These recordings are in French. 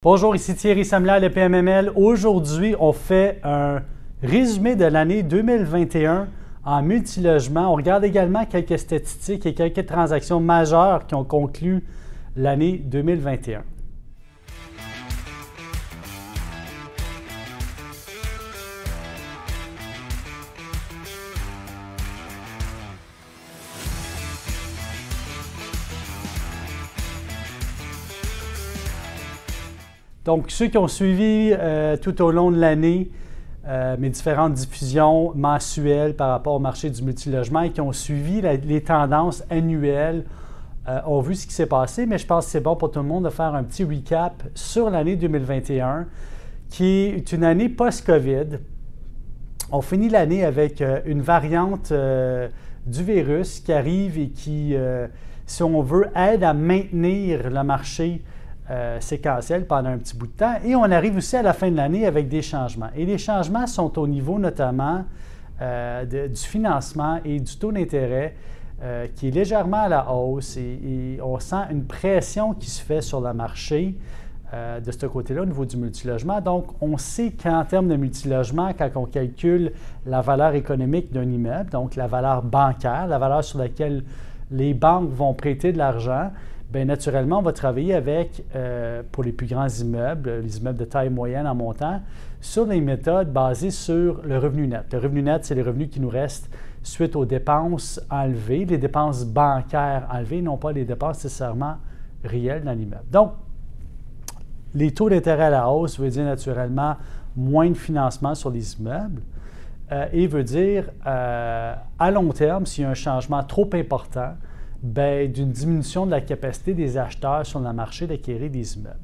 Bonjour, ici Thierry Samler de PMML. Aujourd'hui, on fait un résumé de l'année 2021 en multilogement. On regarde également quelques statistiques et quelques transactions majeures qui ont conclu l'année 2021. Donc, ceux qui ont suivi tout au long de l'année mes différentes diffusions mensuelles par rapport au marché du multilogement et qui ont suivi les tendances annuelles ont vu ce qui s'est passé, mais je pense que c'est bon pour tout le monde de faire un petit recap sur l'année 2021, qui est une année post-COVID. On finit l'année avec une variante du virus qui arrive et qui, si on veut, aide à maintenir le marché séquentiel pendant un petit bout de temps. Et on arrive aussi à la fin de l'année avec des changements. Et les changements sont au niveau notamment du financement et du taux d'intérêt qui est légèrement à la hausse. Et on sent une pression qui se fait sur le marché de ce côté-là au niveau du multilogement. Donc, on sait qu'en termes de multilogement, quand on calcule la valeur économique d'un immeuble, donc la valeur bancaire, la valeur sur laquelle les banques vont prêter de l'argent, bien, naturellement, on va travailler avec, pour les plus grands immeubles, les immeubles de taille moyenne en montant, sur des méthodes basées sur le revenu net. Le revenu net, c'est les revenus qui nous restent suite aux dépenses enlevées, les dépenses bancaires enlevées, non pas les dépenses nécessairement réelles dans l'immeuble. Donc, les taux d'intérêt à la hausse veut dire naturellement moins de financement sur les immeubles et veut dire, à long terme, s'il y a un changement trop important, d'une diminution de la capacité des acheteurs sur le marché d'acquérir des immeubles.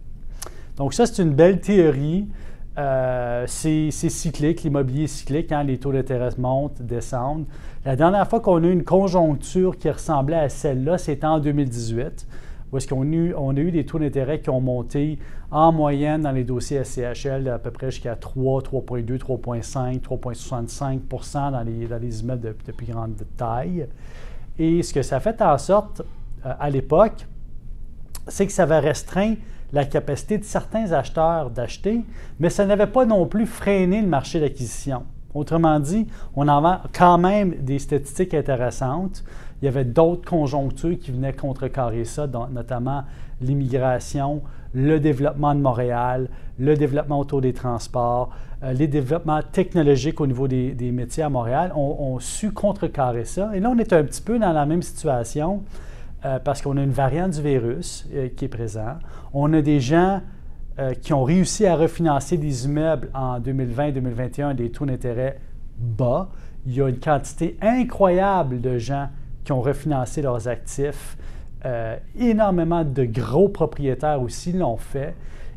Donc ça, c'est une belle théorie. C'est cyclique, l'immobilier est cyclique, quand les taux d'intérêt montent, descendent. La dernière fois qu'on a eu une conjoncture qui ressemblait à celle-là, c'était en 2018, où est-ce qu'on a eu des taux d'intérêt qui ont monté en moyenne dans les dossiers SCHL à peu près jusqu'à 3, 3,2, 3,5, 3,65 % dans les immeubles de plus grande taille. Et ce que ça fait en sorte, à l'époque, c'est que ça va restreindre la capacité de certains acheteurs d'acheter, mais ça n'avait pas non plus freiné le marché d'acquisition. Autrement dit, on avait quand même des statistiques intéressantes. Il y avait d'autres conjonctures qui venaient contrecarrer ça, notamment l'immigration, le développement de Montréal, le développement autour des transports, les développements technologiques au niveau des métiers à Montréal ont su contrecarrer ça. Et là, on est un petit peu dans la même situation parce qu'on a une variante du virus qui est présent. On a des gens qui ont réussi à refinancer des immeubles en 2020-2021 à des taux d'intérêt bas. Il y a une quantité incroyable de gens qui ont refinancé leurs actifs. Énormément de gros propriétaires aussi l'ont fait.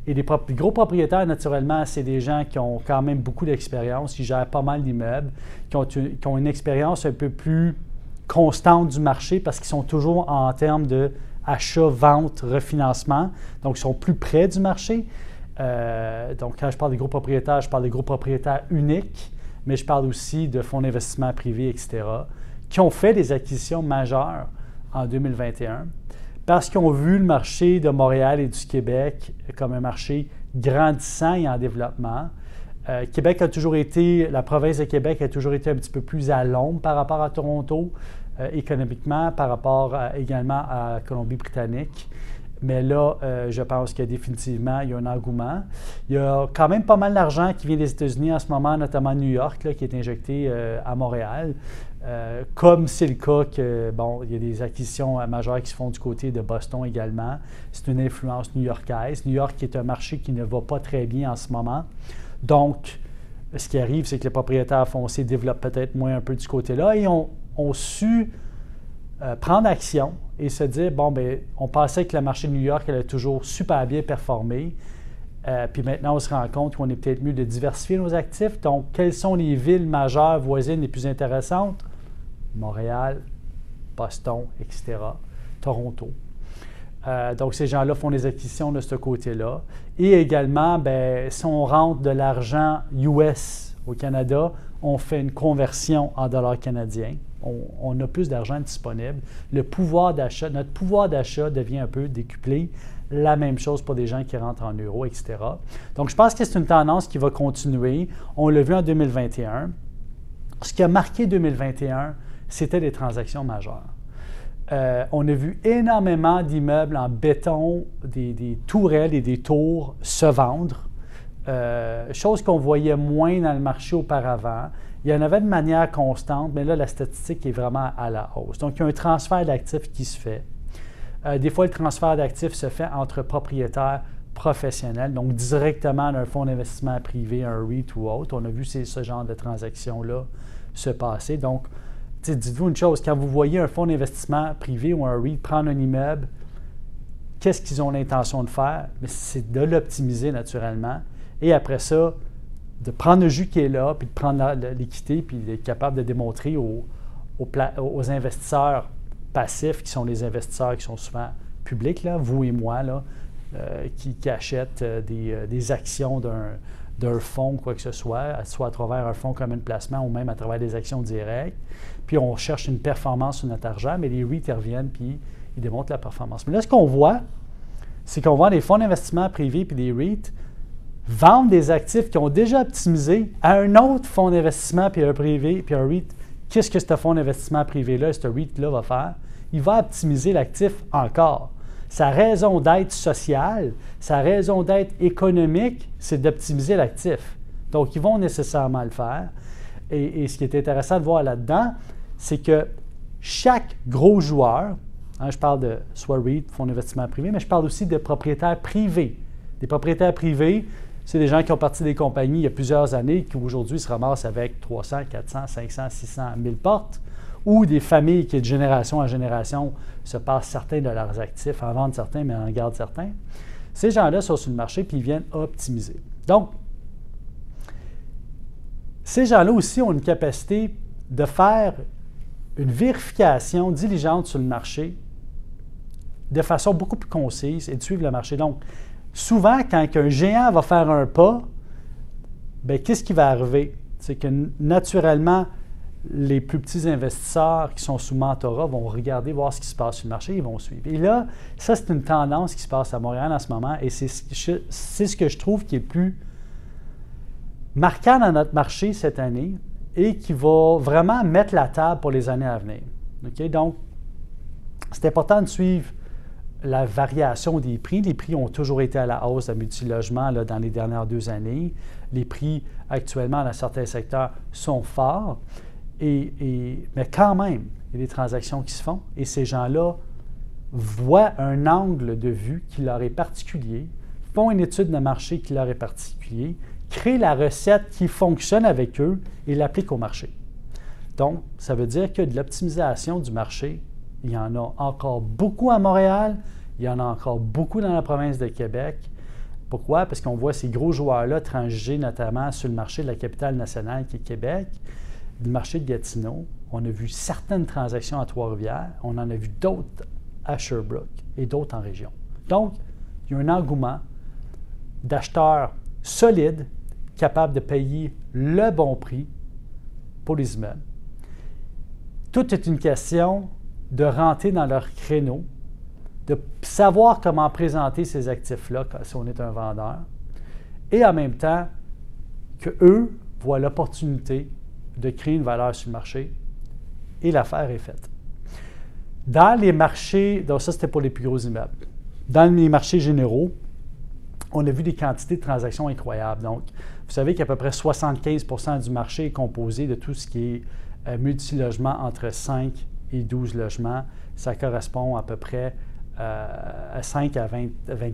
Et les gros propriétaires, naturellement, c'est des gens qui ont quand même beaucoup d'expérience, qui gèrent pas mal d'immeubles, qui ont une expérience un peu plus constante du marché parce qu'ils sont toujours en termes de achat, vente, refinancement. Donc, ils sont plus près du marché. Donc, quand je parle des gros propriétaires, je parle des gros propriétaires uniques, mais je parle aussi de fonds d'investissement privés, etc., qui ont fait des acquisitions majeures en 2021 parce qu'ils ont vu le marché de Montréal et du Québec comme un marché grandissant et en développement. Québec a toujours été, la province de Québec a toujours été un petit peu plus à l'ombre par rapport à Toronto, économiquement, par rapport également à Colombie-Britannique. Mais là, je pense que définitivement, il y a un engouement. Il y a quand même pas mal d'argent qui vient des États-Unis en ce moment, notamment New York, là, qui est injecté à Montréal. Comme c'est le cas que, bon, il y a des acquisitions majeures qui se font du côté de Boston également. C'est une influence new-yorkaise. New York est un marché qui ne va pas très bien en ce moment. Donc, ce qui arrive, c'est que les propriétaires fonciers développent peut-être moins un peu du côté-là et ont su prendre action et se dire, bon, bien, on pensait que le marché de New York allait toujours super bien performer. Puis maintenant, on se rend compte qu'on est peut-être mieux de diversifier nos actifs. Donc, quelles sont les villes majeures voisines les plus intéressantes? Montréal, Boston, etc., Toronto. Donc, ces gens-là font des acquisitions de ce côté-là. Et également, bien, si on rentre de l'argent US au Canada, on fait une conversion en dollars canadiens. On a plus d'argent disponible. Notre pouvoir d'achat devient un peu décuplé La même chose pour des gens qui rentrent en euros, etc. Donc, je pense que c'est une tendance qui va continuer. On l'a vu en 2021. Ce qui a marqué 2021, c'était les transactions majeures. On a vu énormément d'immeubles en béton, des tourelles et des tours se vendre, chose qu'on voyait moins dans le marché auparavant. Il y en avait de manière constante, mais là, la statistique est vraiment à la hausse. Donc, il y a un transfert d'actifs qui se fait. Des fois, le transfert d'actifs se fait entre propriétaires professionnels, donc directement d'un fonds d'investissement privé, un REIT ou autre. On a vu ce genre de transactions-là se passer. Donc, dites-vous une chose, quand vous voyez un fonds d'investissement privé ou un REIT prendre un immeuble, qu'est-ce qu'ils ont l'intention de faire? C'est de l'optimiser naturellement. Et après ça, de prendre le jus qui est là, puis de prendre l'équité, puis d'être capable de démontrer aux investisseurs passifs, qui sont les investisseurs qui sont souvent publics, là, vous et moi, là, qui achètent des actions d'un fonds, quoi que ce soit à travers un fonds commun de placement ou même à travers des actions directes. Puis on cherche une performance sur notre argent, mais les REIT reviennent puis ils démontrent la performance. Mais là, ce qu'on voit, c'est qu'on voit des fonds d'investissement privés puis des REIT vendre des actifs qui ont déjà optimisé à un autre fonds d'investissement puis un privé puis un REIT. Qu'est-ce que ce fonds d'investissement privé-là, ce REIT-là va faire? Il va optimiser l'actif encore. Sa raison d'être sociale, sa raison d'être économique, c'est d'optimiser l'actif. Donc, ils vont nécessairement le faire. Et ce qui est intéressant de voir là-dedans, c'est que chaque gros joueur, je parle de soit REIT, fonds d'investissement privé, mais je parle aussi de propriétaires privés. Des propriétaires privés, c'est des gens qui ont parti des compagnies il y a plusieurs années, qui aujourd'hui se ramassent avec 300, 400, 500, 600, 1000 portes, ou des familles qui, de génération en génération, se passent certains de leurs actifs, en vendent certains, mais en gardent certains. Ces gens-là sont sur le marché puis ils viennent optimiser. Donc, ces gens-là aussi ont une capacité de faire une vérification diligente sur le marché de façon beaucoup plus concise et de suivre le marché. Donc, souvent, quand un géant va faire un pas, bien, qu'est-ce qui va arriver? C'est que naturellement, les plus petits investisseurs qui sont sous mentorat vont regarder, voir ce qui se passe sur le marché, ils vont suivre. Et là, ça, c'est une tendance qui se passe à Montréal en ce moment et c'est ce que je trouve qui est le plus marquant dans notre marché cette année et qui va vraiment mettre la table pour les années à venir. Okay? Donc, c'est important de suivre la variation des prix. Les prix ont toujours été à la hausse à multilogement là, dans les dernières 2 années. Les prix actuellement dans certains secteurs sont forts. Mais quand même, il y a des transactions qui se font et ces gens-là voient un angle de vue qui leur est particulier, font une étude de marché qui leur est particulier, créent la recette qui fonctionne avec eux et l'appliquent au marché. Donc, ça veut dire que de l'optimisation du marché, il y en a encore beaucoup à Montréal, il y en a encore beaucoup dans la province de Québec. Pourquoi? Parce qu'on voit ces gros joueurs-là transiger notamment sur le marché de la capitale nationale qui est Québec, le marché de Gatineau. On a vu certaines transactions à Trois-Rivières, on en a vu d'autres à Sherbrooke et d'autres en région. Donc, il y a un engouement d'acheteurs solides, capables de payer le bon prix pour les immeubles. Tout est une question de rentrer dans leur créneau, de savoir comment présenter ces actifs-là si on est un vendeur, et en même temps qu'eux voient l'opportunité de créer une valeur sur le marché, et l'affaire est faite. Dans les marchés, donc ça c'était pour les plus gros immeubles, dans les marchés généraux, on a vu des quantités de transactions incroyables. Donc, vous savez qu'à peu près 75% du marché est composé de tout ce qui est multilogement entre 5 et 12 logements. Ça correspond à peu près à 5 à 20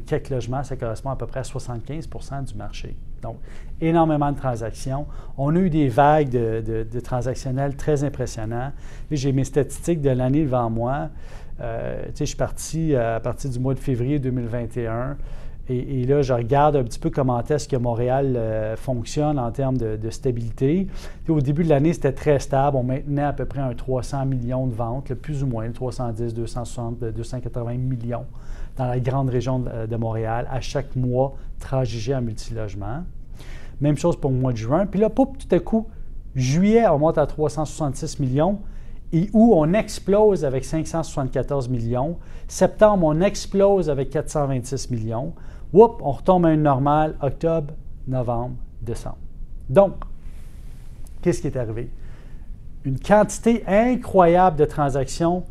quelques logements, ça correspond à peu près à 75% du marché. Donc, énormément de transactions. On a eu des vagues de transactionnels très impressionnants. J'ai mes statistiques de l'année devant moi. Je suis parti à partir du mois de février 2021. Et là, je regarde un petit peu comment est-ce que Montréal fonctionne en termes de stabilité. Puis au début de l'année, c'était très stable. On maintenait à peu près un 300 millions de ventes, là, plus ou moins, 310, 260, 280 millions dans la grande région de Montréal, à chaque mois, transigé en multilogement. Même chose pour le mois de juin. Puis là, tout à coup, juillet, on monte à 366 millions. et où on explose avec 574 millions. Septembre, on explose avec 426 millions. Oups, on retombe à une normale octobre, novembre, décembre. Donc, qu'est-ce qui est arrivé? Une quantité incroyable de transactions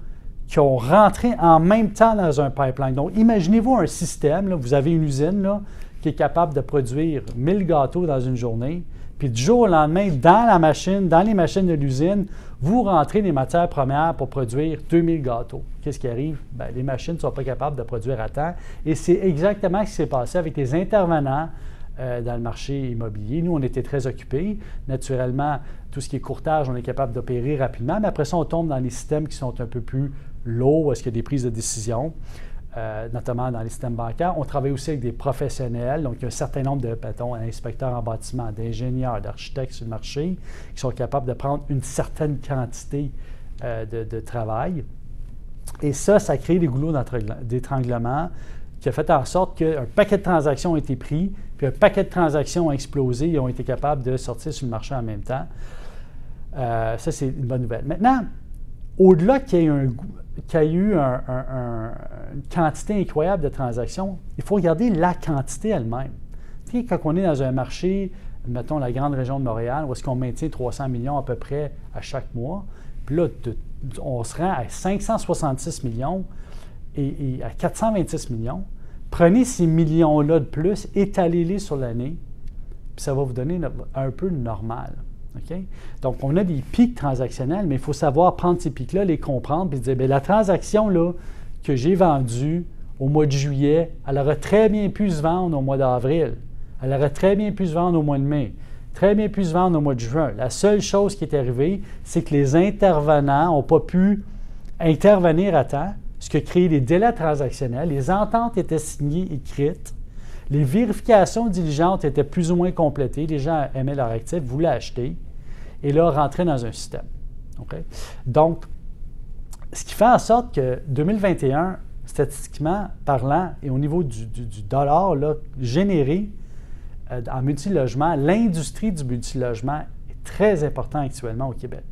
qui ont rentré en même temps dans un pipeline. Donc, imaginez-vous un système, là, vous avez une usine là, qui est capable de produire 1000 gâteaux dans une journée, puis du jour au lendemain, dans la machine, dans les machines de l'usine, vous rentrez des matières premières pour produire 2000 gâteaux. Qu'est-ce qui arrive? Bien, les machines ne sont pas capables de produire à temps. Et c'est exactement ce qui s'est passé avec les intervenants dans le marché immobilier. Nous, on était très occupés. Naturellement, tout ce qui est courtage, on est capable d'opérer rapidement, mais après ça, on tombe dans les systèmes qui sont un peu plus lourds, où est-ce qu'il y a des prises de décision, notamment dans les systèmes bancaires. On travaille aussi avec des professionnels, donc il y a un certain nombre de, mettons, inspecteurs en bâtiment, d'ingénieurs, d'architectes sur le marché qui sont capables de prendre une certaine quantité de travail. Et ça crée des goulots d'étranglement qui a fait en sorte qu'un paquet de transactions a été pris, puis un paquet de transactions a explosé et ont été capables de sortir sur le marché en même temps. Ça, c'est une bonne nouvelle. Maintenant, au-delà qu'il y ait eu une quantité incroyable de transactions, il faut regarder la quantité elle-même. Tu sais, quand on est dans un marché, mettons la grande région de Montréal, où est-ce qu'on maintient 300 millions à peu près à chaque mois, puis là, on se rend à 566 millions et à 426 millions. Prenez ces millions-là de plus, étalez-les sur l'année, puis ça va vous donner un peu normal. Okay? Donc, on a des pics transactionnels, mais il faut savoir prendre ces pics-là, les comprendre, puis dire, bien, la transaction là, que j'ai vendue au mois de juillet, elle aurait très bien pu se vendre au mois d'avril. Elle aurait très bien pu se vendre au mois de mai. Très bien pu se vendre au mois de juin. La seule chose qui est arrivée, c'est que les intervenants n'ont pas pu intervenir à temps, ce qui a créé des délais transactionnels. Les ententes étaient signées, écrites. Les vérifications diligentes étaient plus ou moins complétées. Les gens aimaient leur actif, voulaient acheter, et là, rentraient dans un système. Okay? Donc, ce qui fait en sorte que 2021, statistiquement parlant, et au niveau du dollar là, généré en multilogement, l'industrie du multilogement est très importante actuellement au Québec.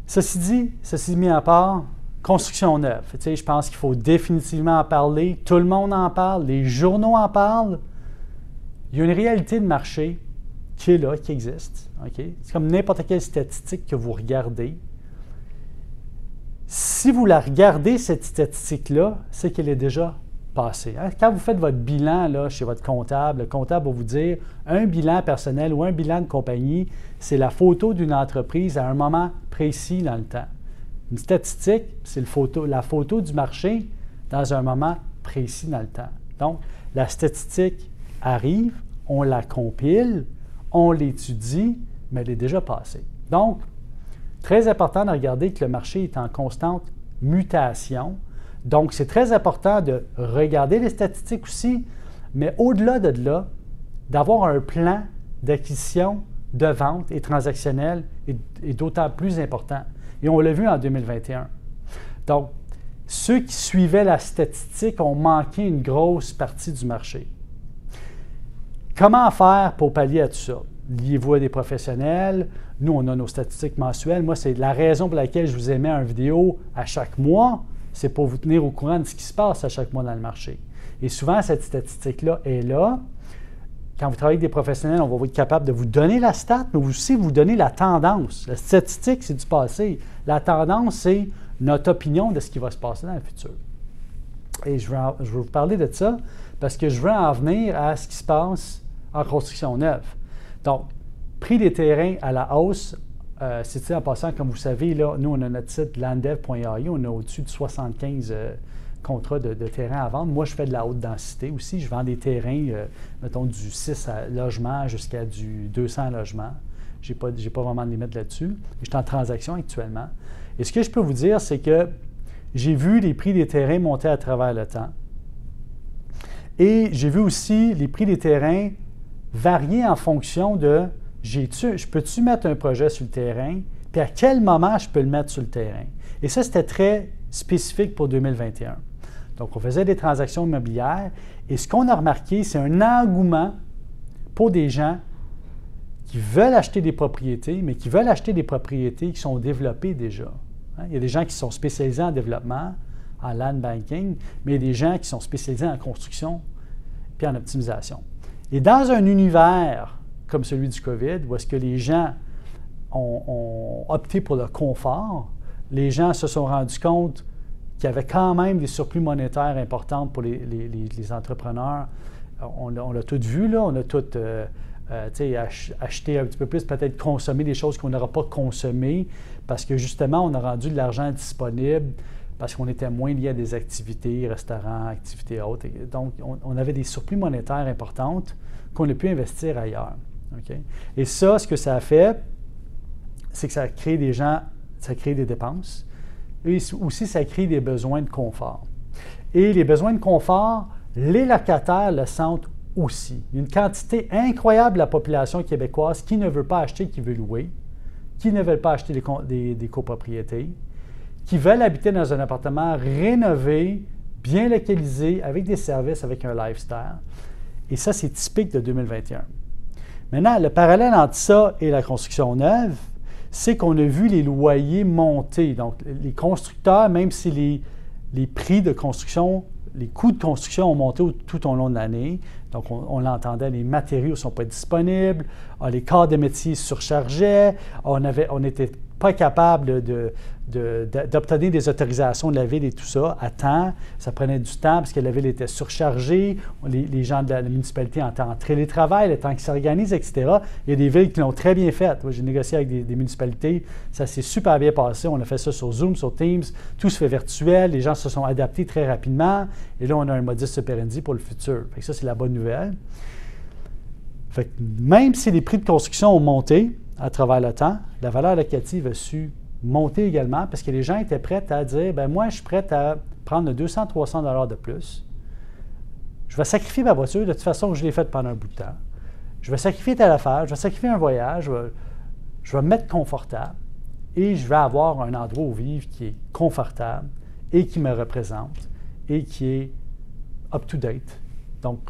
Ceci mis à part, construction neuve. Tu sais, je pense qu'il faut définitivement en parler. Tout le monde en parle. Les journaux en parlent. Il y a une réalité de marché qui est là, qui existe. Okay? C'est comme n'importe quelle statistique que vous regardez. Si vous la regardez, cette statistique-là, c'est qu'elle est déjà passée. Hein? Quand vous faites votre bilan là, chez votre comptable, le comptable va vous dire un bilan personnel ou un bilan de compagnie, c'est la photo d'une entreprise à un moment précis dans le temps. Une statistique, c'est la photo du marché dans un moment précis dans le temps. Donc, la statistique arrive, on la compile, on l'étudie, mais elle est déjà passée. Donc, très important de regarder que le marché est en constante mutation. Donc, c'est très important de regarder les statistiques aussi, mais au-delà de là, d'avoir un plan d'acquisition, de vente et transactionnel est d'autant plus important. Et on l'a vu en 2021. Donc, ceux qui suivaient la statistique ont manqué une grosse partie du marché. Comment faire pour pallier à tout ça? Liez-vous à des professionnels. Nous, on a nos statistiques mensuelles. Moi, c'est la raison pour laquelle je vous émets une vidéo à chaque mois. C'est pour vous tenir au courant de ce qui se passe à chaque mois dans le marché. Et souvent, cette statistique-là est là. Quand vous travaillez avec des professionnels, on va être capable de vous donner la stat, mais aussi vous donner la tendance. La statistique, c'est du passé. La tendance, c'est notre opinion de ce qui va se passer dans le futur. Et je veux vous parler de ça parce que je veux en venir à ce qui se passe en construction neuve. Donc, prix des terrains à la hausse, c'est en passant, comme vous savez, là, nous, on a notre site landdev.ai, on a au-dessus de 75 contrats de terrain à vendre. Moi, je fais de la haute densité aussi. Je vends des terrains, mettons, du 6 logements jusqu'à du 200 logements. Je n'ai pas vraiment de limite là-dessus. Je suis en transaction actuellement. Et ce que je peux vous dire, c'est que j'ai vu les prix des terrains monter à travers le temps. Et j'ai vu aussi les prix des terrains varier en fonction de je peux-tu mettre un projet sur le terrain, puis à quel moment je peux le mettre sur le terrain. Et ça, c'était très spécifique pour 2021. Donc, on faisait des transactions immobilières et ce qu'on a remarqué, c'est un engouement pour des gens qui veulent acheter des propriétés, mais qui veulent acheter des propriétés qui sont développées déjà. Hein? Il y a des gens qui sont spécialisés en développement, en land banking, mais il y a des gens qui sont spécialisés en construction puis en optimisation. Et dans un univers comme celui du COVID, où est-ce que les gens ont opté pour le confort, les gens se sont rendus compte qu'il y avait quand même des surplus monétaires importants pour les entrepreneurs. On l'a tout vu, là. On a tout acheté un petit peu plus, peut-être consommer des choses qu'on n'aura pas consommées parce que justement, on a rendu de l'argent disponible parce qu'on était moins lié à des activités, restaurants, activités autres. Donc, on avait des surplus monétaires importantes qu'on a pu investir ailleurs. Okay? Et ça, ce que ça a fait, c'est que ça a créé des gens, ça a créé des dépenses. Et aussi, ça crée des besoins de confort. Et les besoins de confort, les locataires le sentent aussi. Il y a une quantité incroyable de la population québécoise qui ne veut pas acheter, qui veut louer, qui ne veulent pas acheter des copropriétés, qui veulent habiter dans un appartement rénové, bien localisé, avec des services, avec un lifestyle. Et ça, c'est typique de 2021. Maintenant, le parallèle entre ça et la construction neuve, c'est qu'on a vu les loyers monter. Donc, les constructeurs, même si les prix de construction, les coûts de construction ont monté tout au long de l'année, donc on l'entendait, les matériaux ne sont pas disponibles, les corps de métier surchargeaient, on n'était pas capable d'obtenir des autorisations de la ville et tout ça à temps. Ça prenait du temps parce que la ville était surchargée. Les gens de la municipalité en télétravail, le temps qu'ils s'organisent, etc. Il y a des villes qui l'ont très bien fait. Moi, j'ai négocié avec des municipalités. Ça s'est super bien passé. On a fait ça sur Zoom, sur Teams. Tout se fait virtuel. Les gens se sont adaptés très rapidement. Et là, on a un modus operandi pour le futur. Fait que ça, c'est la bonne nouvelle. Fait que même si les prix de construction ont monté à travers le temps, la valeur locative a su monter également parce que les gens étaient prêts à dire, bien moi, je suis prêt à prendre 200-300 $ de plus. Je vais sacrifier ma voiture, de toute façon, je l'ai faite pendant un bout de temps. Je vais sacrifier telle affaire, je vais sacrifier un voyage, je vais me mettre confortable et je vais avoir un endroit où vivre qui est confortable et qui me représente et qui est up-to-date, donc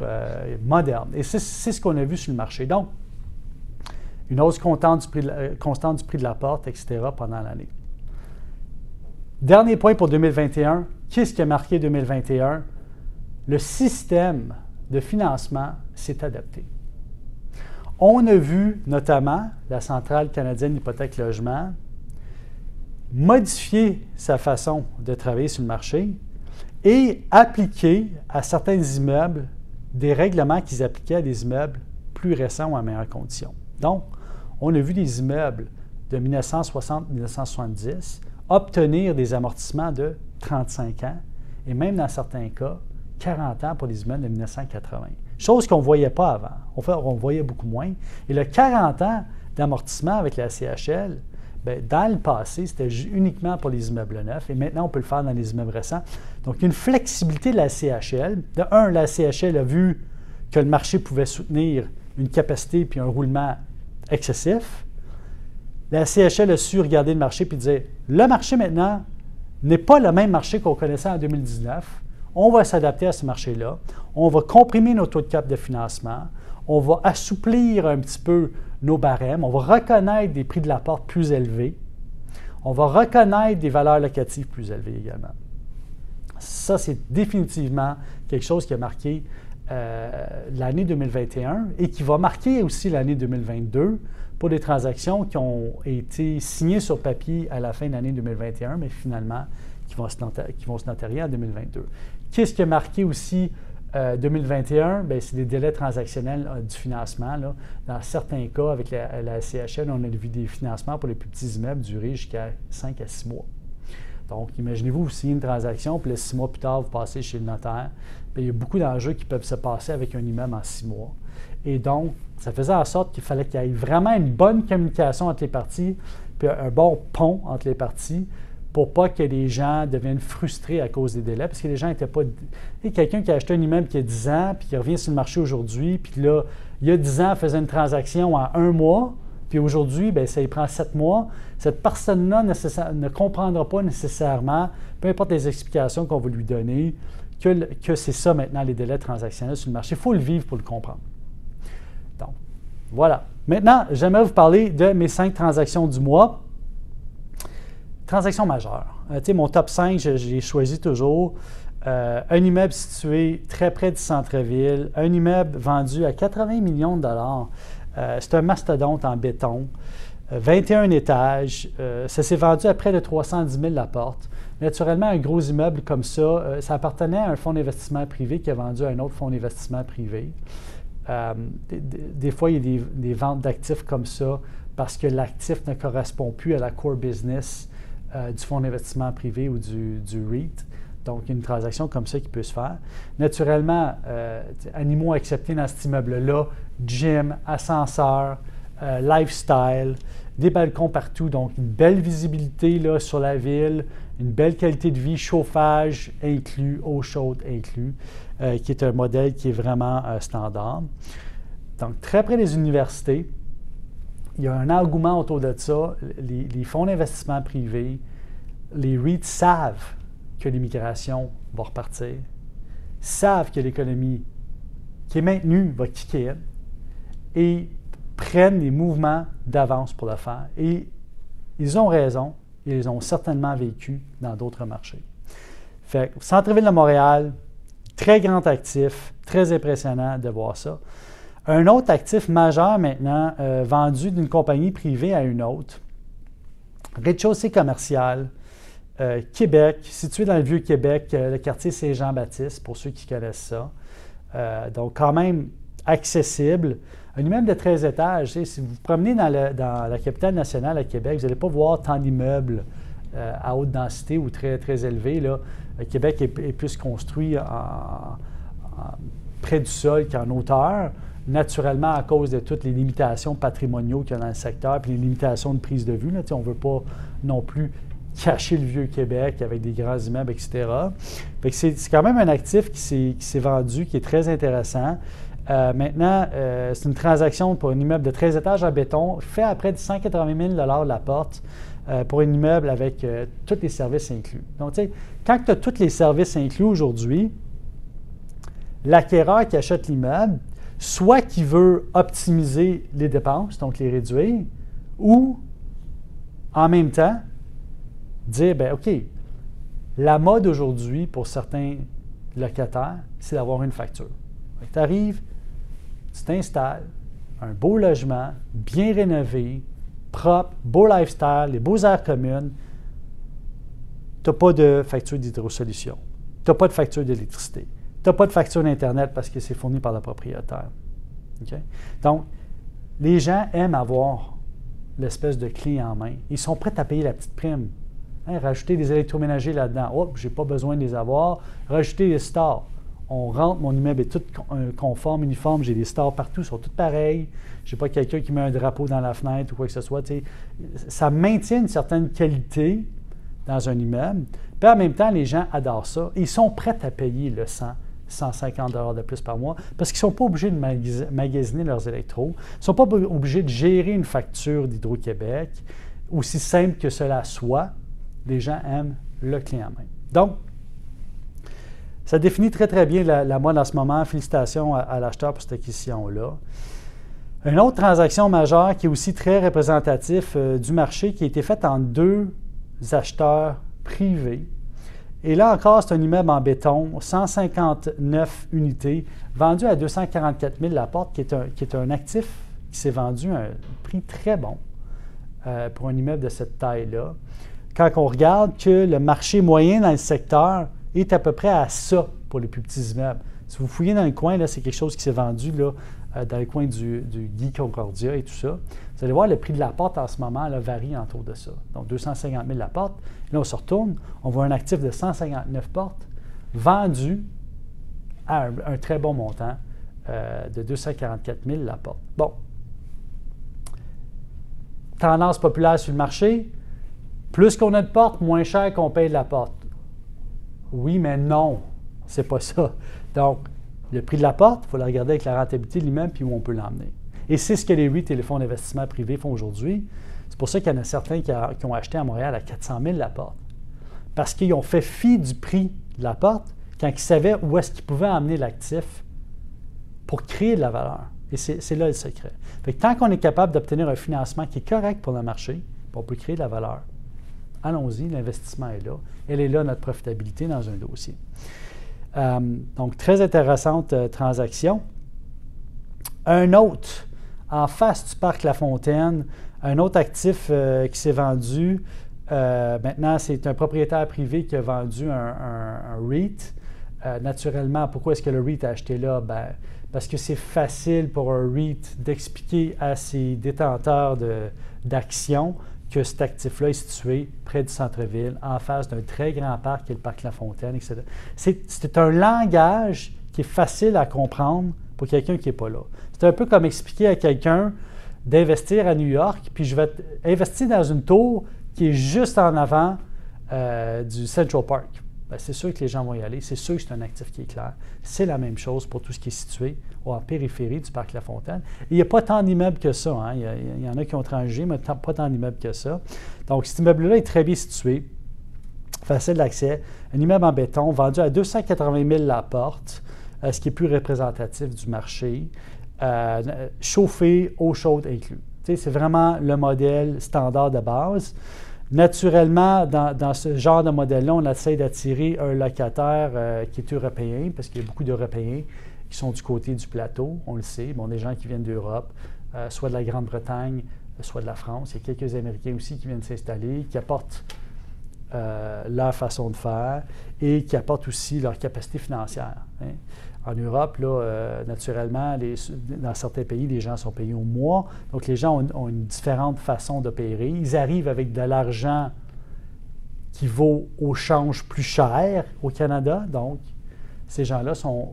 moderne. Et c'est ce qu'on a vu sur le marché. Donc, une hausse constante du prix de la porte, etc. pendant l'année. Dernier point pour 2021. Qu'est-ce qui a marqué 2021? Le système de financement s'est adapté. On a vu notamment la Centrale canadienne d'hypothèque logement modifier sa façon de travailler sur le marché et appliquer à certains immeubles des règlements qu'ils appliquaient à des immeubles plus récents ou en meilleures conditions. Donc, on a vu des immeubles de 1960-1970 obtenir des amortissements de 35 ans et même dans certains cas, 40 ans pour les immeubles de 1980. Chose qu'on ne voyait pas avant. On voyait beaucoup moins. Et le 40 ans d'amortissement avec la CHL, bien, dans le passé, c'était uniquement pour les immeubles neufs et maintenant, on peut le faire dans les immeubles récents. Donc, une flexibilité de la CHL. De un, la CHL a vu que le marché pouvait soutenir une capacité puis un roulement excessif. La CHL a su regarder le marché et dire le marché maintenant n'est pas le même marché qu'on connaissait en 2019. On va s'adapter à ce marché-là. On va comprimer nos taux de cap de financement. On va assouplir un petit peu nos barèmes. On va reconnaître des prix de la porte plus élevés. On va reconnaître des valeurs locatives plus élevées également. Ça, c'est définitivement quelque chose qui a marqué l'année 2021 et qui va marquer aussi l'année 2022 pour des transactions qui ont été signées sur papier à la fin de l'année 2021, mais finalement qui vont se notarier en 2022. Qu'est-ce qui a marqué aussi 2021? Bien, c'est des délais transactionnels du financement. Là. Dans certains cas, avec la CHL, on a vu des financements pour les plus petits immeubles durer jusqu'à 5 à 6 mois. Donc, imaginez-vous, vous signez une transaction, puis 6 mois plus tard, vous passez chez le notaire. Bien, il y a beaucoup d'enjeux qui peuvent se passer avec un immeuble en 6 mois. Et donc, ça faisait en sorte qu'il fallait qu'il y ait vraiment une bonne communication entre les parties, puis un bon pont entre les parties, pour pas que les gens deviennent frustrés à cause des délais, parce que les gens n'étaient pas... Et quelqu'un qui a acheté un immeuble qui a 10 ans, puis qui revient sur le marché aujourd'hui, puis là, il y a 10 ans, faisait une transaction en 1 mois, puis aujourd'hui, bien, ça y prend 7 mois. Cette personne-là ne comprendra pas nécessairement, peu importe les explications qu'on va lui donner, que c'est ça maintenant les délais transactionnels sur le marché. Il faut le vivre pour le comprendre. Donc, voilà. Maintenant, j'aimerais vous parler de mes 5 transactions du mois. Transactions majeures. Mon top 5, je l'ai choisi toujours. Un immeuble situé très près du centre-ville, un immeuble vendu à 80 millions de dollars. C'est un mastodonte en béton, 21 étages. Ça s'est vendu à près de 310 000 la porte. Naturellement, un gros immeuble comme ça, ça appartenait à un fonds d'investissement privé qui a vendu à un autre fonds d'investissement privé. Des fois, il y a des ventes d'actifs comme ça parce que l'actif ne correspond plus à la core business du fonds d'investissement privé ou du REIT. Donc, il y a une transaction comme ça qui peut se faire. Naturellement, animaux acceptés dans cet immeuble-là, gym, ascenseur, lifestyle, des balcons partout, donc une belle visibilité là, sur la ville, une belle qualité de vie, chauffage inclus, eau chaude inclus, qui est un modèle qui est vraiment standard. Donc, très près des universités, il y a un engouement autour de ça. Les fonds d'investissement privés, les REITs savent que l'immigration va repartir, savent que l'économie qui est maintenue va kicker et prennent les mouvements d'avance pour le faire. Et ils ont raison, ils ont certainement vécu dans d'autres marchés. Fait que centre-ville de Montréal, très grand actif, très impressionnant de voir ça. Un autre actif majeur maintenant, vendu d'une compagnie privée à une autre, rez-de-chaussée commercial, Québec, situé dans le Vieux-Québec, le quartier Saint-Jean-Baptiste, pour ceux qui connaissent ça. Donc, quand même accessible. Un immeuble de 13 étages. Si vous vous promenez dans la capitale nationale à Québec, vous n'allez pas voir tant d'immeubles à haute densité ou très, très élevés. Là. Québec est plus construit près du sol qu'en hauteur, naturellement à cause de toutes les limitations patrimoniales qu'il y a dans le secteur, puis les limitations de prise de vue. Là. On ne veut pas non plus cacher le Vieux-Québec avec des grands immeubles, etc. C'est quand même un actif qui s'est vendu, qui est très intéressant. Maintenant, c'est une transaction pour un immeuble de 13 étages en béton, fait à près de 180 000 la porte pour un immeuble avec tous les services inclus. Donc, tu sais, quand tu as tous les services inclus aujourd'hui, l'acquéreur qui achète l'immeuble, soit qui veut optimiser les dépenses, donc les réduire, ou en même temps, dire, bien, OK, la mode aujourd'hui pour certains locataires, c'est d'avoir une facture. Tu arrives, tu t'installes, un beau logement, bien rénové, propre, beau lifestyle, les beaux aires communes. Tu n'as pas de facture d'hydrosolution. Tu n'as pas de facture d'électricité. Tu n'as pas de facture d'Internet parce que c'est fourni par le propriétaire. Okay? Donc, les gens aiment avoir l'espèce de clé en main. Ils sont prêts à payer la petite prime. Rajouter des électroménagers là-dedans. Oh, je n'ai pas besoin de les avoir. Rajouter des stores. On rentre, mon immeuble est tout conforme, uniforme, j'ai des stores partout, ils sont tous pareils. Je n'ai pas quelqu'un qui met un drapeau dans la fenêtre ou quoi que ce soit. T'sais. Ça maintient une certaine qualité dans un immeuble. Puis en même temps, les gens adorent ça. Ils sont prêts à payer le 100, 150 $ de plus par mois parce qu'ils ne sont pas obligés de magasiner leurs électros. Ils ne sont pas obligés de gérer une facture d'Hydro-Québec. Aussi simple que cela soit, les gens aiment le clé en main. Donc, ça définit très, très bien la mode en ce moment. Félicitations à l'acheteur pour cette acquisition-là. Une autre transaction majeure qui est aussi très représentatif du marché, qui a été faite en 2 acheteurs privés. Et là encore, c'est un immeuble en béton, 159 unités, vendu à 244 000 la porte, qui est un actif qui s'est vendu à un prix très bon pour un immeuble de cette taille-là. Quand on regarde que le marché moyen dans le secteur est à peu près à ça pour les plus petits immeubles. Si vous fouillez dans le coin, là, c'est quelque chose qui s'est vendu là, dans le coin du Guy Concordia et tout ça. Vous allez voir, le prix de la porte en ce moment là, varie autour de ça. Donc, 250 000 la porte. Et là, on se retourne, on voit un actif de 159 portes vendu à un très bon montant de 244 000 la porte. Bon. Tendance populaire sur le marché, plus qu'on a de portes, moins cher qu'on paye de la porte. Oui, mais non, c'est pas ça. Donc, le prix de la porte, il faut le regarder avec la rentabilité de l'immeuble puis où on peut l'emmener. Et c'est ce que les REIT et les fonds d'investissement privés font aujourd'hui. C'est pour ça qu'il y en a certains qui ont acheté à Montréal à 400 000 la porte. Parce qu'ils ont fait fi du prix de la porte quand ils savaient où est-ce qu'ils pouvaient emmener l'actif pour créer de la valeur. Et c'est là le secret. Fait que tant qu'on est capable d'obtenir un financement qui est correct pour le marché, on peut créer de la valeur. Allons-y, l'investissement est là. Elle est là, notre profitabilité dans un dossier. Donc, très intéressante transaction. Un autre, en face du parc La Fontaine, un autre actif qui s'est vendu. Maintenant, c'est un propriétaire privé qui a vendu un REIT. Naturellement, pourquoi est-ce que le REIT a acheté là? Parce que c'est facile pour un REIT d'expliquer à ses détenteurs d'actions que cet actif-là est situé près du centre-ville, en face d'un très grand parc qui est le parc La Fontaine, etc. C'est un langage qui est facile à comprendre pour quelqu'un qui n'est pas là. C'est un peu comme expliquer à quelqu'un d'investir à New York, puis je vais investir dans une tour qui est juste en avant du Central Park. C'est sûr que les gens vont y aller. C'est sûr que c'est un actif qui est clair. C'est la même chose pour tout ce qui est situé en périphérie du parc La Fontaine. Il n'y a pas tant d'immeubles que ça. Hein. Il y en a qui ont transigé, mais pas tant d'immeubles que ça. Donc, cet immeuble-là est très bien situé, facile d'accès. Un immeuble en béton vendu à 280 000 la porte, ce qui est plus représentatif du marché. Chauffé, eau chaude inclus. C'est vraiment le modèle standard de base. Naturellement, dans ce genre de modèle-là, on essaie d'attirer un locataire qui est européen, parce qu'il y a beaucoup d'Européens qui sont du côté du plateau, on le sait. Bon, des gens qui viennent d'Europe, soit de la Grande-Bretagne, soit de la France. Il y a quelques Américains aussi qui viennent s'installer, qui apportent leur façon de faire et qui apportent aussi leur capacité financière. Hein. En Europe, là, naturellement, dans certains pays, les gens sont payés au mois. Donc, les gens ont une différente façon d'opérer. Ils arrivent avec de l'argent qui vaut au change plus cher au Canada. Donc, ces gens-là sont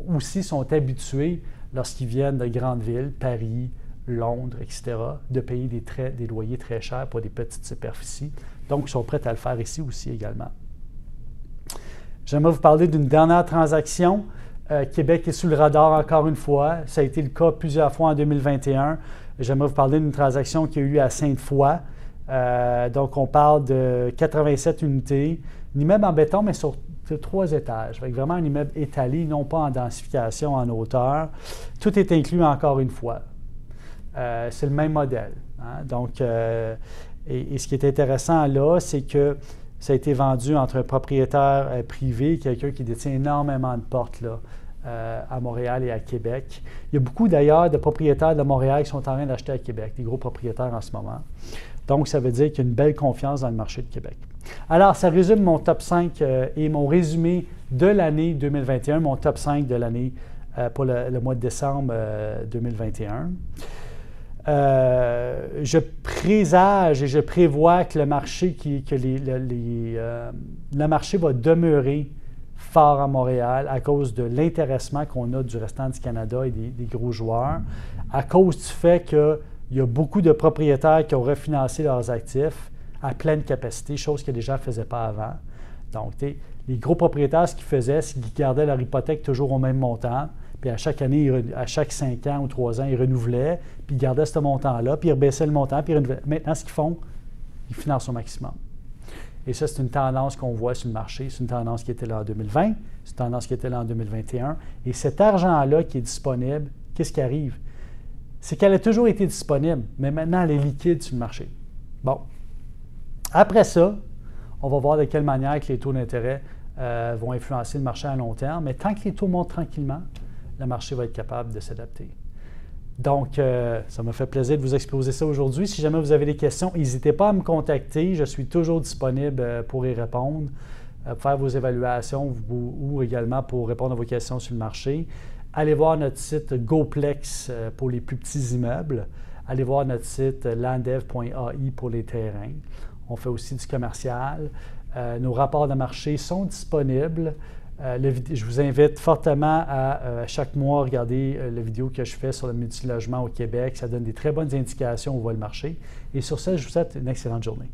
habitués, lorsqu'ils viennent de grandes villes, Paris, Londres, etc., de payer des loyers très chers pour des petites superficies. Donc, ils sont prêts à le faire ici aussi également. J'aimerais vous parler d'une dernière transaction. Québec est sous le radar encore une fois. Ça a été le cas plusieurs fois en 2021. J'aimerais vous parler d'une transaction qui a eu lieu à Sainte-Foy. Donc, on parle de 87 unités. Un immeuble en béton, mais sur 3 étages. Avec vraiment un immeuble étalé, non pas en densification, en hauteur. Tout est inclus encore une fois. C'est le même modèle. Hein? Donc, et ce qui est intéressant là, c'est que ça a été vendu entre un propriétaire privé, quelqu'un qui détient énormément de portes là, à Montréal et à Québec. Il y a beaucoup d'ailleurs de propriétaires de Montréal qui sont en train d'acheter à Québec, des gros propriétaires en ce moment. Donc, ça veut dire qu'il y a une belle confiance dans le marché de Québec. Alors, ça résume mon top 5 et mon résumé de l'année 2021, mon top 5 de l'année pour le mois de décembre 2021. Je présage et je prévois que le marché, le marché va demeurer fort à Montréal à cause de l'intéressement qu'on a du restant du Canada et des gros joueurs, à cause du fait qu'il y a beaucoup de propriétaires qui ont refinancé leurs actifs à pleine capacité, chose que les gens ne faisaient pas avant. Donc, les gros propriétaires, ce qu'ils faisaient, c'est qu'ils gardaient leur hypothèque toujours au même montant. Puis à chaque année, à chaque 5 ans ou 3 ans, ils renouvelaient, puis ils gardaient ce montant-là, puis ils rebaissaient le montant, puis ils renouvelaient. Maintenant, ce qu'ils font, ils financent au maximum. Et ça, c'est une tendance qu'on voit sur le marché. C'est une tendance qui était là en 2020, c'est une tendance qui était là en 2021. Et cet argent-là qui est disponible, qu'est-ce qui arrive? C'est qu'elle a toujours été disponible, mais maintenant, elle est liquide sur le marché. Bon. Après ça, on va voir de quelle manière que les taux d'intérêt vont influencer le marché à long terme. Mais tant que les taux montent tranquillement, le marché va être capable de s'adapter. Donc, ça m'a fait plaisir de vous exposer ça aujourd'hui. Si jamais vous avez des questions, n'hésitez pas à me contacter. Je suis toujours disponible pour y répondre, pour faire vos évaluations ou également pour répondre à vos questions sur le marché. Allez voir notre site GoPlex pour les plus petits immeubles. Allez voir notre site landev.ai pour les terrains. On fait aussi du commercial. Nos rapports de marché sont disponibles. Je vous invite fortement à chaque mois regarder la vidéo que je fais sur le multilogement au Québec. Ça donne des très bonnes indications où va le marché. Et sur ça, je vous souhaite une excellente journée.